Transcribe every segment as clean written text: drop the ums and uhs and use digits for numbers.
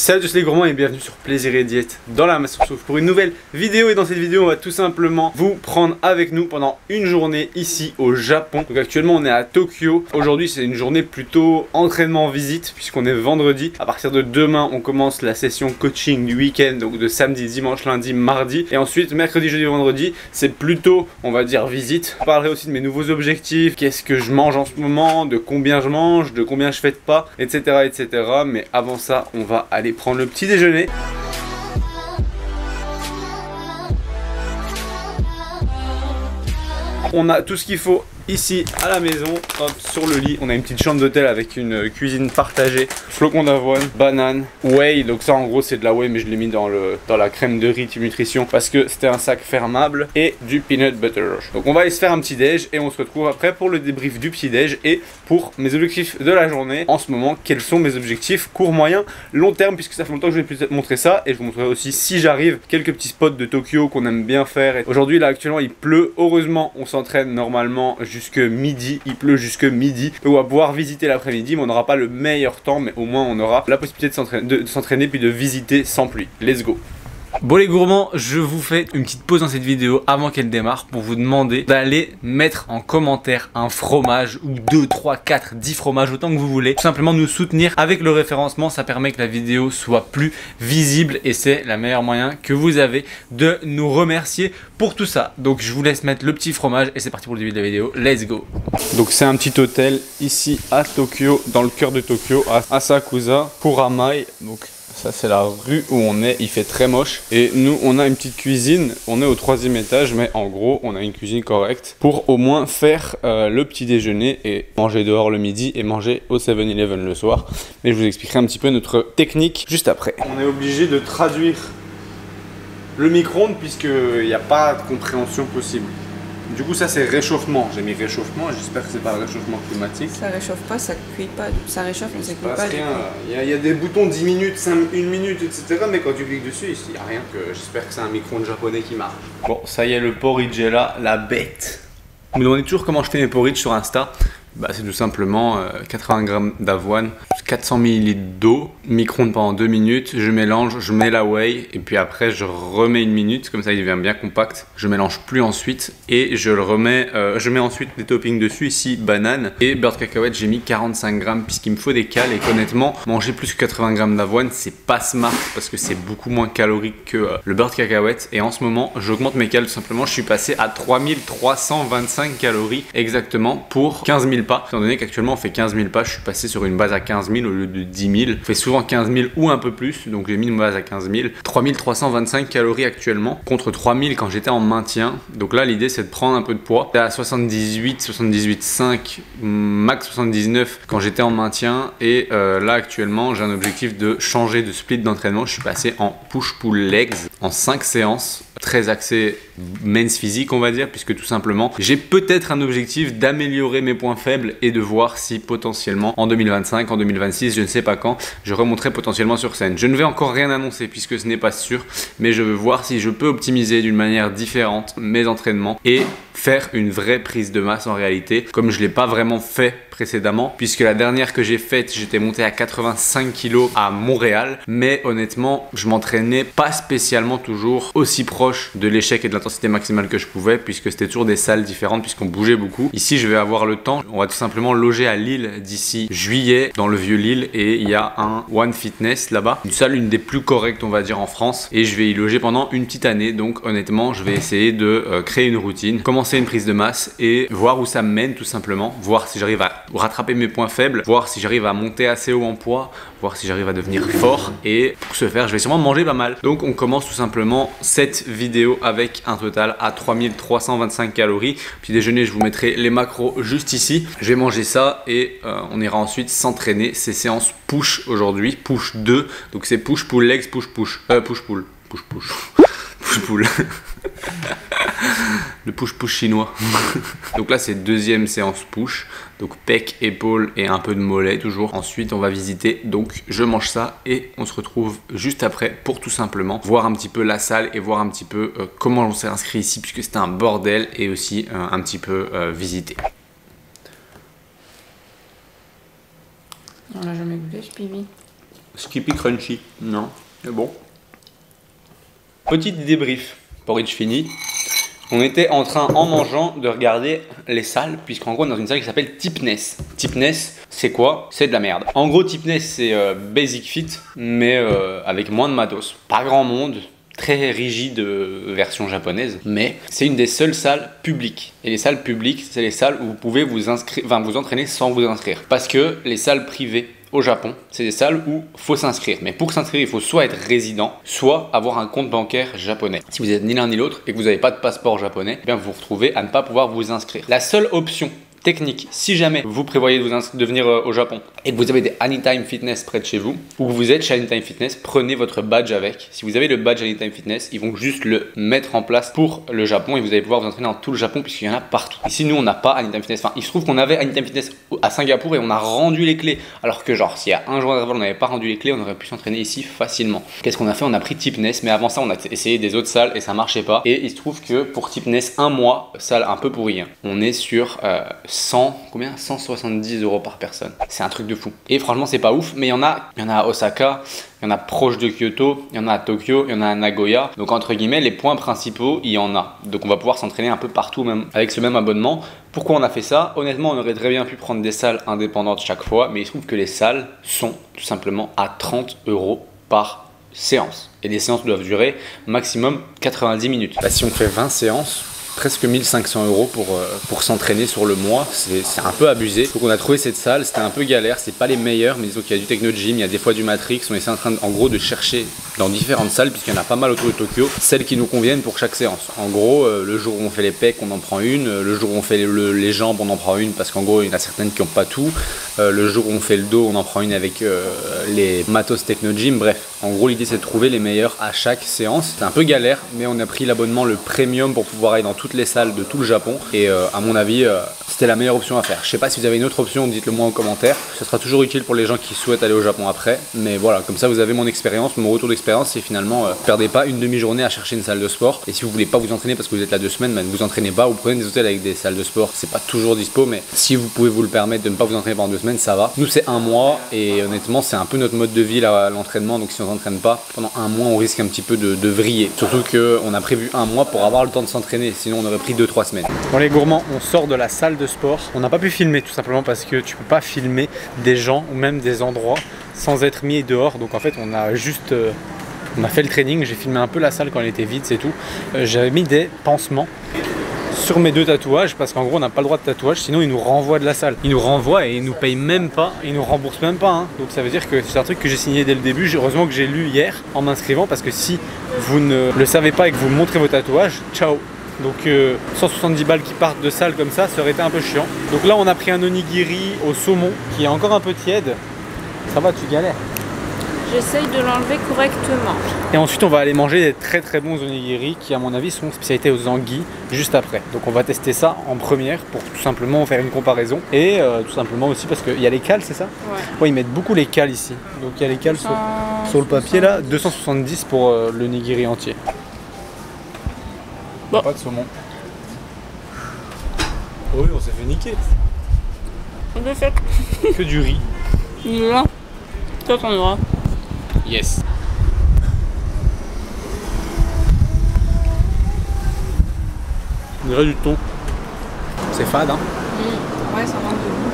Salut à tous les gourmands et bienvenue sur Plaisir et Diète dans la Master Souffle pour une nouvelle vidéo. Et dans cette vidéo on va tout simplement vous prendre avec nous pendant une journée ici au Japon. Donc actuellement on est à Tokyo. Aujourd'hui c'est une journée plutôt entraînement visite puisqu'on est vendredi. À partir de demain on commence la session coaching du week-end, donc de samedi, dimanche, lundi, mardi. Et ensuite mercredi, jeudi, vendredi c'est plutôt on va dire visite. Je parlerai aussi de mes nouveaux objectifs, qu'est-ce que je mange en ce moment, de combien je mange, de combien je fais de pas, etc. etc. Mais avant ça on va aller prendre le petit déjeuner. On a tout ce qu'il faut ici à la maison, hop, sur le lit. On a une petite chambre d'hôtel avec une cuisine partagée, flocons d'avoine, banane, whey. Donc ça en gros c'est de la whey mais je l'ai mis dans la crème de riz Team Nutrition parce que c'était un sac fermable, et du peanut butter. Donc on va aller se faire un petit déj et on se retrouve après pour le débrief du petit déj et pour mes objectifs de la journée. En ce moment, quels sont mes objectifs court, moyen, long terme, puisque ça fait longtemps que je vais peut-être montrer ça. Et je vous montrerai aussi, si j'arrive, quelques petits spots de Tokyo qu'on aime bien faire. Aujourd'hui là actuellement il pleut, heureusement on s'entraîne normalement jusque midi, il pleut jusque midi. Donc on va pouvoir visiter l'après-midi, mais on n'aura pas le meilleur temps, mais au moins on aura la possibilité de s'entraîner puis de visiter sans pluie. Let's go. Bon les gourmands, je vous fais une petite pause dans cette vidéo avant qu'elle démarre pour vous demander d'aller mettre en commentaire un fromage ou 2, 3, 4, 10 fromages, autant que vous voulez. Tout simplement nous soutenir avec le référencement, ça permet que la vidéo soit plus visible et c'est le meilleur moyen que vous avez de nous remercier pour tout ça. Donc je vous laisse mettre le petit fromage et c'est parti pour le début de la vidéo. Let's go. Donc c'est un petit hôtel ici à Tokyo, dans le cœur de Tokyo, à Asakusa, Kuramai. Donc ça c'est la rue où on est, il fait très moche. Et nous on a une petite cuisine, on est au 3e étage, mais en gros on a une cuisine correcte pour au moins faire le petit déjeuner et manger dehors le midi et manger au 7-Eleven le soir. Mais je vous expliquerai un petit peu notre technique juste après. On est obligé de traduire le micro-ondes puisqu'il n'y a pas de compréhension possible. Du coup ça c'est réchauffement, j'ai mis réchauffement, j'espère que c'est pas le réchauffement climatique. Ça réchauffe pas, ça cuit pas, ça réchauffe mais ça cuit pas. Il y a des boutons 10 minutes, 1 minute, etc. Mais quand tu cliques dessus, il n'y a rien. J'espère que c'est un micro-ondes japonais qui marche. Bon, ça y est, le porridge est là, la bête. Vous me demandez toujours comment je fais mes porridge sur Insta. Bah, c'est tout simplement 80 g d'avoine, 400 ml d'eau, micro-ondes pendant 2 minutes, je mélange, je mets la whey et puis après je remets 1 minute, comme ça il devient bien compact. Je mélange plus ensuite et je le remets, je mets ensuite des toppings dessus, ici banane et beurre de cacahuète. J'ai mis 45 g puisqu'il me faut des cales et qu'honnêtement manger plus que 80 g d'avoine c'est pas smart parce que c'est beaucoup moins calorique que le beurre de cacahuète. Et en ce moment j'augmente mes cales tout simplement, je suis passé à 3325 calories exactement pour 15 000 pas. Étant donné qu'actuellement on fait 15 000 pas, je suis passé sur une base à 15 000 au lieu de 10 000. On fait souvent 15 000 ou un peu plus, donc j'ai mis une base à 15 000. 3325 calories actuellement contre 3000 quand j'étais en maintien. Donc là l'idée c'est de prendre un peu de poids. J'étais à 78,5, max 79 quand j'étais en maintien. Et là actuellement j'ai un objectif de changer de split d'entraînement. Je suis passé en push-pull-legs en 5 séances. Très axé men's physique on va dire, puisque tout simplement j'ai peut-être un objectif d'améliorer mes points faibles et de voir si potentiellement en 2025, en 2026, je ne sais pas quand, je remonterai potentiellement sur scène. Je ne vais encore rien annoncer puisque ce n'est pas sûr, mais je veux voir si je peux optimiser d'une manière différente mes entraînements et faire une vraie prise de masse en réalité, comme je ne l'ai pas vraiment fait précédemment, puisque la dernière que j'ai faite, j'étais monté à 85 kg à Montréal, mais honnêtement, je m'entraînais pas spécialement toujours aussi proche de l'échec et de l'intensité maximale que je pouvais, puisque c'était toujours des salles différentes, puisqu'on bougeait beaucoup. Ici, je vais avoir le temps, on va tout simplement loger à Lille d'ici juillet, dans le vieux Lille, et il y a un One Fitness là-bas, une salle, une des plus correctes, on va dire, en France, et je vais y loger pendant une petite année. Donc honnêtement, je vais essayer de créer une routine, commencer une prise de masse et voir où ça me mène tout simplement, voir si j'arrive à rattraper mes points faibles, voir si j'arrive à monter assez haut en poids, voir si j'arrive à devenir fort. Et pour ce faire je vais sûrement manger pas mal. Donc on commence tout simplement cette vidéo avec un total à 3325 calories. Petit déjeuner, je vous mettrai les macros juste ici. Je vais manger ça et on ira ensuite s'entraîner. Ces séances push aujourd'hui, push 2, donc c'est push pull legs, push push, push pull, push push push pull. Le push-push chinois. Donc là c'est deuxième séance push. Donc pec, épaule et un peu de mollet toujours. Ensuite on va visiter. Donc je mange ça et on se retrouve juste après pour tout simplement voir un petit peu la salle et voir un petit peu comment on s'est inscrit ici puisque c'était un bordel, et aussi un petit peu visiter. On l'a jamais goûté ce pibi. Skippy crunchy. Non, c'est bon. Petit débrief. Porridge fini. On était en train, en mangeant, de regarder les salles, puisqu'en gros, on est dans une salle qui s'appelle Tipness. Tipness, c'est quoi? C'est de la merde. En gros, Tipness, c'est Basic Fit, mais avec moins de matos. Pas grand monde, très rigide version japonaise, mais c'est une des seules salles publiques. Et les salles publiques, c'est les salles où vous pouvez vous entraîner sans vous inscrire. Parce que les salles privées, au Japon, c'est des salles où il faut s'inscrire. Mais pour s'inscrire, il faut soit être résident, soit avoir un compte bancaire japonais. Si vous êtes ni l'un ni l'autre et que vous n'avez pas de passeport japonais, eh bien vous vous retrouvez à ne pas pouvoir vous inscrire. La seule option technique, si jamais vous prévoyez de venir au Japon et que vous avez des Anytime Fitness près de chez vous, ou que vous êtes chez Anytime Fitness, prenez votre badge avec. Si vous avez le badge Anytime Fitness, ils vont juste le mettre en place pour le Japon et vous allez pouvoir vous entraîner dans tout le Japon puisqu'il y en a partout. Ici, nous, on n'a pas Anytime Fitness. Enfin, il se trouve qu'on avait Anytime Fitness à Singapour et on a rendu les clés. Alors que genre, s'il y a un jour d'intervalle, on n'avait pas rendu les clés, on aurait pu s'entraîner ici facilement. Qu'est-ce qu'on a fait? On a pris Tipness, mais avant ça, on a essayé des autres salles et ça marchait pas. Et il se trouve que pour Tipness, un mois, salle un peu pourrie, hein, on est sur 170 € par personne. C'est un truc de fou. Et franchement, c'est pas ouf, mais il y en a à Osaka, il y en a proche de Kyoto, il y en a à Tokyo, il y en a à Nagoya. Donc entre guillemets, les points principaux, il y en a. Donc on va pouvoir s'entraîner un peu partout même avec ce même abonnement. Pourquoi on a fait ça? Honnêtement, on aurait très bien pu prendre des salles indépendantes chaque fois, mais il se trouve que les salles sont tout simplement à 30 € par séance. Et les séances doivent durer maximum 90 minutes. Bah, si on fait 20 séances, presque 1500 € pour s'entraîner sur le mois, c'est un peu abusé. Donc on a trouvé cette salle, c'était un peu galère, c'est pas les meilleurs, mais disons qu'il y a du Techno Gym, il y a des fois du Matrix, on essaie en gros de chercher dans différentes salles, puisqu'il y en a pas mal autour de Tokyo, celles qui nous conviennent pour chaque séance. En gros, le jour où on fait les pecs, on en prend une, le jour où on fait les jambes, on en prend une, parce qu'en gros il y en a certaines qui n'ont pas tout, le jour où on fait le dos, on en prend une avec les matos Techno Gym, bref. En gros l'idée c'est de trouver les meilleurs à chaque séance. C'est un peu galère, mais on a pris l'abonnement le premium pour pouvoir aller dans toutes les salles de tout le Japon et à mon avis c'était la meilleure option à faire. Je sais pas si vous avez une autre option, dites-le moi en commentaire. Ce sera toujours utile pour les gens qui souhaitent aller au Japon après, mais voilà, comme ça vous avez mon expérience, mon retour d'expérience. C'est finalement perdez pas une demi-journée à chercher une salle de sport, et si vous voulez pas vous entraîner parce que vous êtes là 2 semaines, ben, ne vous entraînez pas ou prenez des hôtels avec des salles de sport. C'est pas toujours dispo, mais si vous pouvez vous le permettre de ne pas vous entraîner pendant 2 semaines, ça va. Nous c'est un mois et honnêtement c'est un peu notre mode de vie l'entraînement, donc si on s'entraîne pas pendant un mois on risque un petit peu de vriller, surtout qu'on a prévu un mois pour avoir le temps de s'entraîner, sinon on aurait pris 2-3 semaines. Bon les gourmands, on sort de la salle de sport. On n'a pas pu filmer tout simplement parce que tu peux pas filmer des gens ou même des endroits sans être mis dehors. Donc en fait on a juste on a fait le training, j'ai filmé un peu la salle quand elle était vide, c'est tout. J'avais mis des pansements sur mes 2 tatouages parce qu'en gros on n'a pas le droit de tatouage, sinon ils nous renvoient de la salle. Ils nous renvoient et ils nous payent même pas, ils nous remboursent même pas, hein. Donc ça veut dire que c'est un truc que j'ai signé dès le début. Heureusement que j'ai lu hier en m'inscrivant, parce que si vous ne le savez pas et que vous montrez vos tatouages, ciao. Donc 170 balles qui partent de salle comme ça aurait été un peu chiant. Donc là on a pris un onigiri au saumon qui est encore un peu tiède. Ça va, tu galères? J'essaye de l'enlever correctement. Et ensuite on va aller manger des très très bons onigiri qui à mon avis sont spécialité aux anguilles juste après. Donc on va tester ça en première pour tout simplement faire une comparaison. Et tout simplement aussi parce qu'il y a les cales, c'est ça? Ouais, ils mettent beaucoup les cales ici. Donc il y a les cales sur le papier là, 270 pour le nigiri entier. Bon. Pas de saumon. Oh oui, on s'est fait niquer. Que du riz. Là, toi t'en auras. Yes. On dirait du thon. C'est fade, hein? Ouais, ça manque de goût.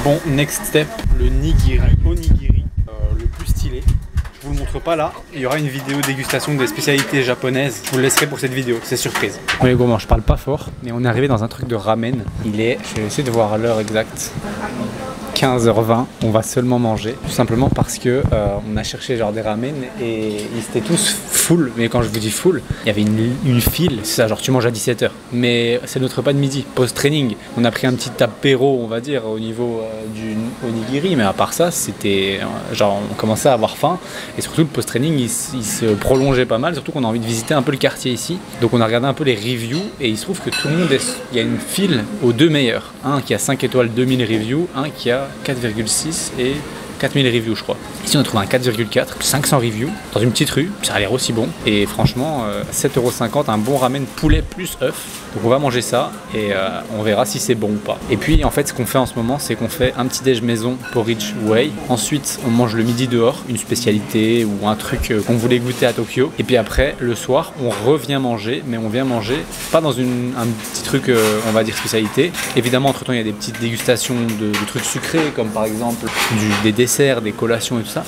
Bon, next step, le nigiri, onigiri, le plus stylé. Je vous le montre pas là, il y aura une vidéo dégustation des spécialités japonaises. Je vous le laisserai pour cette vidéo, c'est surprise. Oui, gourmand, je parle pas fort, mais on est arrivé dans un truc de ramen. Il est, je vais essayer de voir l'heure exacte, 15h20, on va seulement manger, tout simplement parce que on a cherché genre des ramen et ils étaient tous full. Mais quand je vous dis full, il y avait une file, c'est ça, genre tu manges à 17h. Mais c'est notre repas de midi, post-training. On a pris un petit apéro, on va dire, au niveau du onigiri, mais à part ça, c'était genre on commençait à avoir faim. Et surtout le post-training, il se prolongeait pas mal, surtout qu'on a envie de visiter un peu le quartier ici. Donc on a regardé un peu les reviews et il se trouve que tout le monde il y a une file aux 2 meilleurs. Un qui a 5 étoiles 2000 reviews, un qui a 4,6 et 4000 reviews je crois. Ici on a trouvé un 4,4, 500 reviews dans une petite rue, ça a l'air aussi bon. Et franchement 7,50 €, un bon ramen poulet plus œuf. Donc on va manger ça et on verra si c'est bon ou pas. Et puis en fait ce qu'on fait en ce moment c'est qu'on fait un petit déj maison porridge whey. Ensuite on mange le midi dehors, une spécialité ou un truc qu'on voulait goûter à Tokyo. Et puis après le soir on revient manger, mais on vient manger pas dans un petit truc on va dire spécialité. Évidemment entre temps il y a des petites dégustations de trucs sucrés comme par exemple des desserts, des collations et tout ça.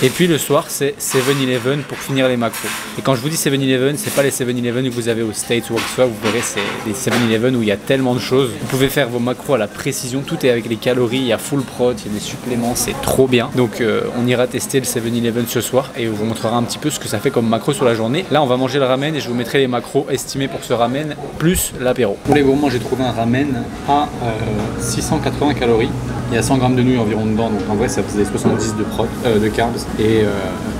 Et puis le soir c'est 7-Eleven pour finir les macros. Et quand je vous dis 7-Eleven, c'est pas les 7-Eleven que vous avez aux States ou quoi que ce soit, vous verrez c'est des 7-Eleven où il y a tellement de choses. Vous pouvez faire vos macros à la précision, tout est avec les calories, il y a full prot, il y a des suppléments, c'est trop bien. Donc on ira tester le 7-Eleven ce soir et on vous montrera un petit peu ce que ça fait comme macro sur la journée. Là on va manger le ramen et je vous mettrai les macros estimés pour ce ramen plus l'apéro. Pour les gourmands j'ai trouvé un ramen à 680 calories. Il y a 100 grammes de nouilles environ dedans, donc en vrai ça faisait 70 de carbs et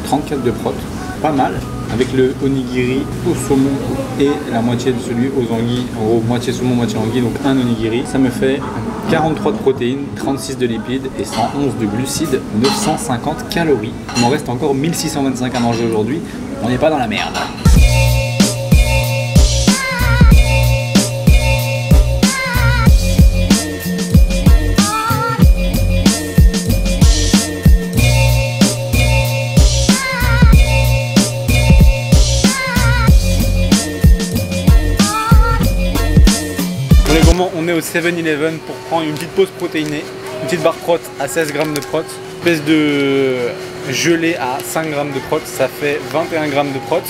34 de prot. Pas mal, avec le onigiri au saumon et la moitié de celui aux anguilles, en gros moitié saumon, moitié anguille, donc un onigiri. Ça me fait 43 de protéines, 36 de lipides et 111 de glucides, 950 calories. Il m'en reste encore 1625 à manger aujourd'hui, on n'est pas dans la merde. On est au 7-Eleven pour prendre une petite pause protéinée, une petite barre prot à 16 grammes de prot, une espèce de gelée à 5 grammes de prot, ça fait 21 grammes de prot.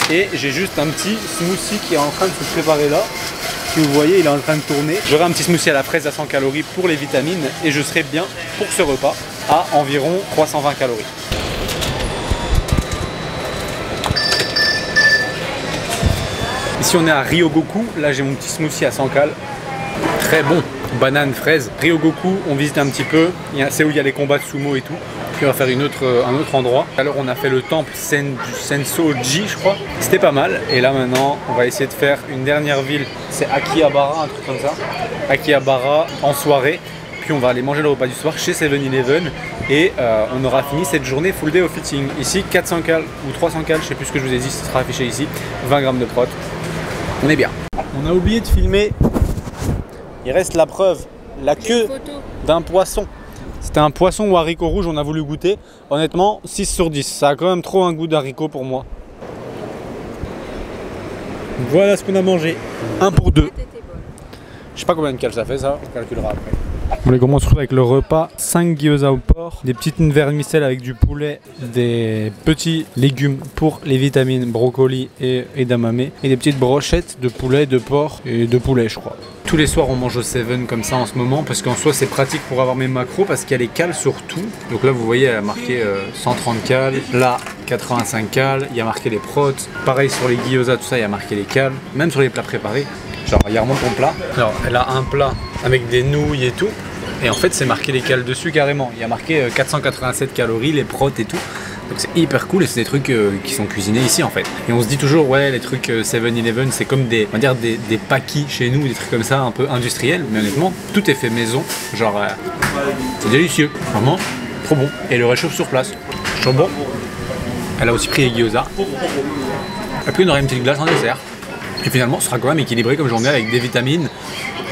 Et j'ai juste un petit smoothie qui est en train de se préparer là. Si vous voyez, il est en train de tourner. J'aurai un petit smoothie à la fraise à 100 calories pour les vitamines et je serai bien pour ce repas à environ 320 calories. Ici on est à Ryogoku, là j'ai mon petit smoothie à 100 calories. Très bon, banane, fraise. Ryogoku, on visite un petit peu, c'est où il y a les combats de sumo et tout. Puis on va faire un autre endroit. Alors on a fait le temple du Sensoji je crois. C'était pas mal. Et là maintenant on va essayer de faire une dernière ville. C'est Akihabara, un truc comme ça. Akihabara en soirée. Puis on va aller manger le repas du soir chez 7-Eleven. Et on aura fini cette journée full day au fitting. Ici 400 cal ou 300 cal, je sais plus ce que je vous ai dit, ce sera affiché ici. 20 grammes de prot. On est bien. On a oublié de filmer. Il reste la preuve, la queue d'un poisson. C'était un poisson ou haricot rouge, on a voulu goûter. Honnêtement, 6 sur 10. Ça a quand même trop un goût d'haricot pour moi. Voilà ce qu'on a mangé. 1 pour 2. Je sais pas combien de calories ça fait ça, on calculera après. Bon les gars, on se retrouve avec le repas, 5 gyoza au porc, des petites vermicelles avec du poulet, des petits légumes pour les vitamines, brocolis et edamame, et des petites brochettes de poulet, de porc et de poulet je crois. Tous les soirs on mange au 7 comme ça en ce moment parce qu'en soi c'est pratique pour avoir mes macros parce qu'il y a les cales sur tout. Donc là vous voyez elle a marqué 130 cales, là 85 cales, il y a marqué les protes. Pareil sur les gyoza tout ça il y a marqué les cales, même sur les plats préparés. Genre il remonte ton plat. Alors elle a un plat avec des nouilles et tout. Et en fait c'est marqué les cales dessus carrément. Il y a marqué 487 calories, les protes et tout. Donc c'est hyper cool et c'est des trucs qui sont cuisinés ici en fait. Et on se dit toujours ouais les trucs 7-Eleven c'est comme des, on va dire des paquis chez nous, des trucs comme ça un peu industriels. Mais honnêtement tout est fait maison. Genre c'est délicieux. Vraiment trop bon. Et le réchauffe sur place. Trop bon. Elle a aussi pris les gyoza. Et puis on aurait une petite glace en dessert. Et finalement, ce sera quand même équilibré comme journée avec des vitamines,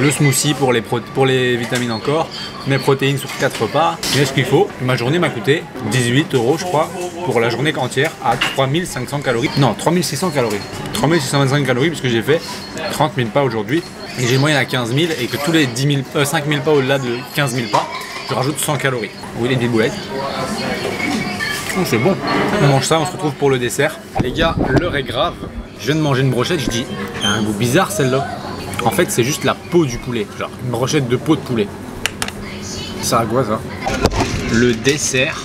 le smoothie pour les vitamines encore, mes protéines sur 4 repas, et ce qu'il faut. Ma journée m'a coûté 18 € je crois pour la journée entière à 3500 calories. Non, 3600 calories. 3625 calories puisque j'ai fait 30 000 pas aujourd'hui et j'ai moyenne à 15 000 et que tous les 5 000 pas au-delà de 15 000 pas, je rajoute 100 calories. Oui, les petites boulettes. Oh, c'est bon. On mange ça, on se retrouve pour le dessert. Les gars, l'heure est grave. Je viens de manger une brochette, je dis, elle a un goût bizarre celle-là. En fait, c'est juste la peau du poulet, genre une brochette de peau de poulet. Ça a quoi ça? Le dessert,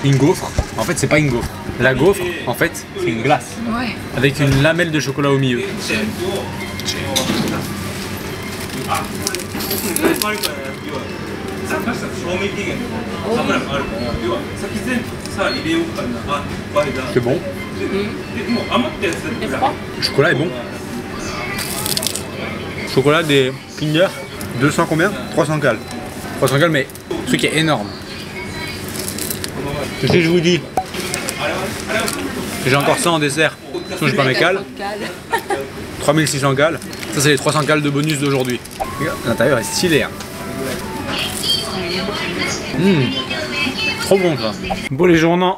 une gaufre. En fait, c'est pas une gaufre. La gaufre, en fait, c'est une glace. Ouais. Avec une lamelle de chocolat au milieu. C'est bon. Le chocolat est bon. Chocolat des Kinder, 200 combien? 300 cales. 300 calories, mais le truc est énorme. Qu'est-ce que je vous dis? J'ai encore ça en dessert. Sinon j'ai pas mes cales. 3600 cales. Ça c'est les 300 cales de bonus d'aujourd'hui. L'intérieur est stylé. Hein. Trop bon ça. Bon les journaux.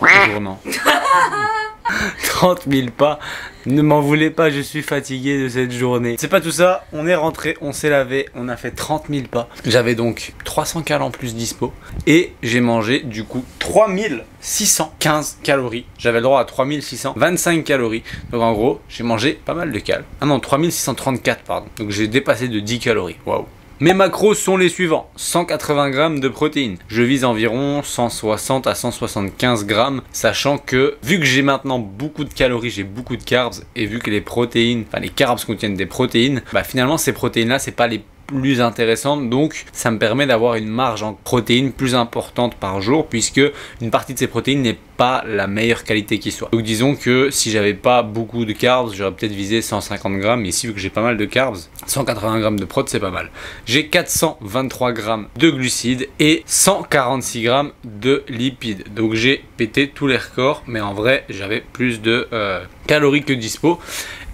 30 000 pas. Ne m'en voulez pas, je suis fatigué de cette journée. C'est pas tout ça, on est rentré, on s'est lavé, on a fait 30 000 pas. J'avais donc 300 cales en plus dispo. Et j'ai mangé du coup 3615 calories. J'avais le droit à 3625 calories. Donc en gros, j'ai mangé pas mal de cales. Ah non, 3634 pardon. Donc j'ai dépassé de 10 calories. Waouh. Mes macros sont les suivants, 180 grammes de protéines. Je vise environ 160 à 175 grammes, sachant que vu que j'ai maintenant beaucoup de calories, j'ai beaucoup de carbs, et vu que les protéines, enfin les carbs contiennent des protéines, bah finalement ces protéines-là, c'est pas les plus intéressantes, donc ça me permet d'avoir une marge en protéines plus importante par jour, puisque une partie de ces protéines n'est pas la meilleure qualité qui soit. Donc disons que si j'avais pas beaucoup de carbs, j'aurais peut-être visé 150 grammes, mais ici vu que j'ai pas mal de carbs, 180 grammes de prot c'est pas mal. J'ai 423 grammes de glucides et 146 grammes de lipides. Donc j'ai pété tous les records, mais en vrai j'avais plus de calories que dispo.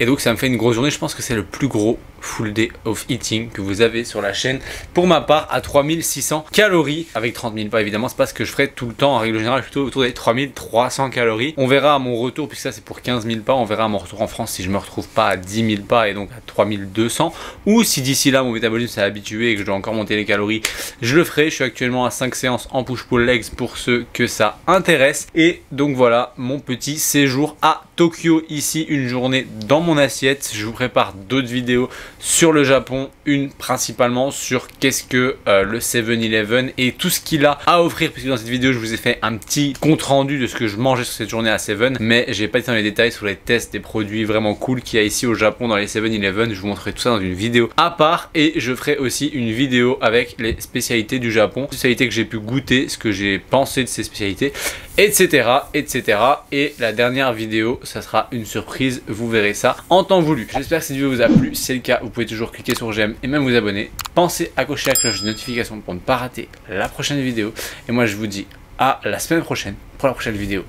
Et donc ça me fait une grosse journée, je pense que c'est le plus gros full day of eating que vous avez sur la chaîne. Pour ma part, à 3600 calories, avec 30 000 pas évidemment, c'est pas ce que je ferai tout le temps, en règle générale plutôt autour des 3300 calories. On verra à mon retour, puisque ça c'est pour 15 000 pas, on verra à mon retour en France si je me retrouve pas à 10 000 pas et donc à 3200, ou si d'ici là mon métabolisme s'est habitué et que je dois encore monter les calories, je le ferai. Je suis actuellement à 5 séances en push-pull legs pour ceux que ça intéresse. Et donc voilà mon petit séjour à Tokyo, ici une journée dans mon assiette. Je vous prépare d'autres vidéos sur le Japon, une principalement sur qu'est-ce que le 7-Eleven et tout ce qu'il a à offrir, puisque dans cette vidéo je vous ai fait un petit compte rendu de ce que je mangeais sur cette journée à 7, mais j'ai pas été dans les détails sur les tests des produits vraiment cool qu'il y a ici au Japon dans les 7-Eleven. Je vous montrerai tout ça dans une vidéo à part, et je ferai aussi une vidéo avec les spécialités du Japon, spécialités que j'ai pu goûter, ce que j'ai pensé de ces spécialités, etc., etc. Et la dernière vidéo, ça sera une surprise, vous verrez ça en temps voulu. J'espère que cette vidéo vous a plu. Si c'est le cas, vous pouvez toujours cliquer sur j'aime et même vous abonner. Pensez à cocher la cloche de notification pour ne pas rater la prochaine vidéo. Et moi je vous dis à la semaine prochaine pour la prochaine vidéo.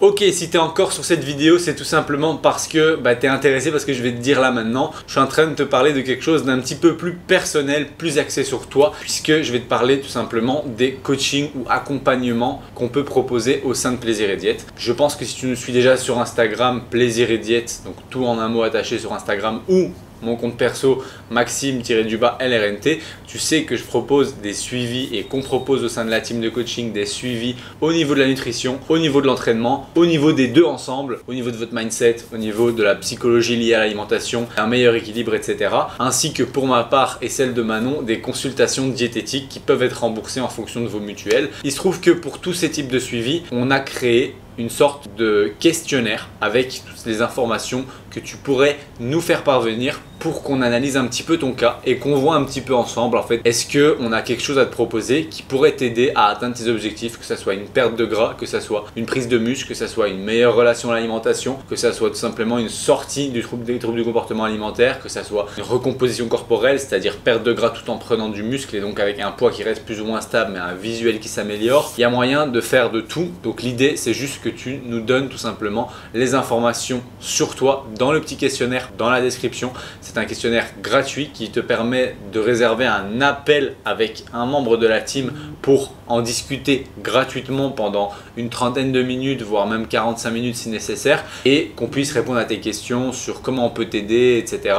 Ok, si t'es encore sur cette vidéo, c'est tout simplement parce que t'es intéressé, parce que je vais te dire là maintenant, je suis en train de te parler de quelque chose d'un petit peu plus personnel, plus axé sur toi, puisque je vais te parler tout simplement des coachings ou accompagnements qu'on peut proposer au sein de Plaisir et Diète. Je pense que si tu nous suis déjà sur Instagram, Plaisir et Diète, donc tout en un mot attaché sur Instagram, ou mon compte perso Maxime-LRNT, tu sais que je propose des suivis et qu'on propose au sein de la team de coaching des suivis au niveau de la nutrition, au niveau de l'entraînement, au niveau des deux ensemble, au niveau de votre mindset, au niveau de la psychologie liée à l'alimentation, un meilleur équilibre, etc. Ainsi que pour ma part et celle de Manon, des consultations diététiques qui peuvent être remboursées en fonction de vos mutuelles. Il se trouve que pour tous ces types de suivis, on a créé une sorte de questionnaire avec toutes les informations que tu pourrais nous faire parvenir pour qu'on analyse un petit peu ton cas et qu'on voit un petit peu ensemble en fait, est-ce qu'on a quelque chose à te proposer qui pourrait t'aider à atteindre tes objectifs, que ça soit une perte de gras, que ça soit une prise de muscle, que ça soit une meilleure relation à l'alimentation, que ça soit tout simplement une sortie des troubles du comportement alimentaire, que ça soit une recomposition corporelle, c'est-à-dire perte de gras tout en prenant du muscle et donc avec un poids qui reste plus ou moins stable mais un visuel qui s'améliore. Il y a moyen de faire de tout, donc l'idée c'est juste que tu nous donnes tout simplement les informations sur toi dans le petit questionnaire dans la description. C'est un questionnaire gratuit qui te permet de réserver un appel avec un membre de la team pour en discuter gratuitement pendant une trentaine de minutes, voire même 45 minutes si nécessaire, et qu'on puisse répondre à tes questions sur comment on peut t'aider, etc.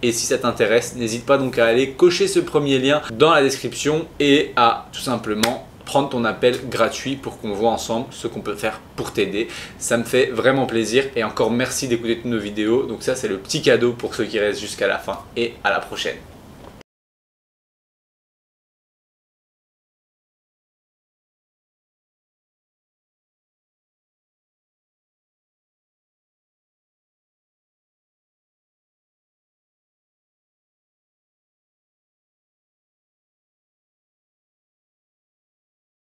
Et si ça t'intéresse, n'hésite pas donc à aller cocher ce premier lien dans la description et à tout simplement prendre ton appel gratuit pour qu'on voit ensemble ce qu'on peut faire pour t'aider. Ça me fait vraiment plaisir et encore merci d'écouter toutes nos vidéos. Donc ça c'est le petit cadeau pour ceux qui restent jusqu'à la fin et à la prochaine.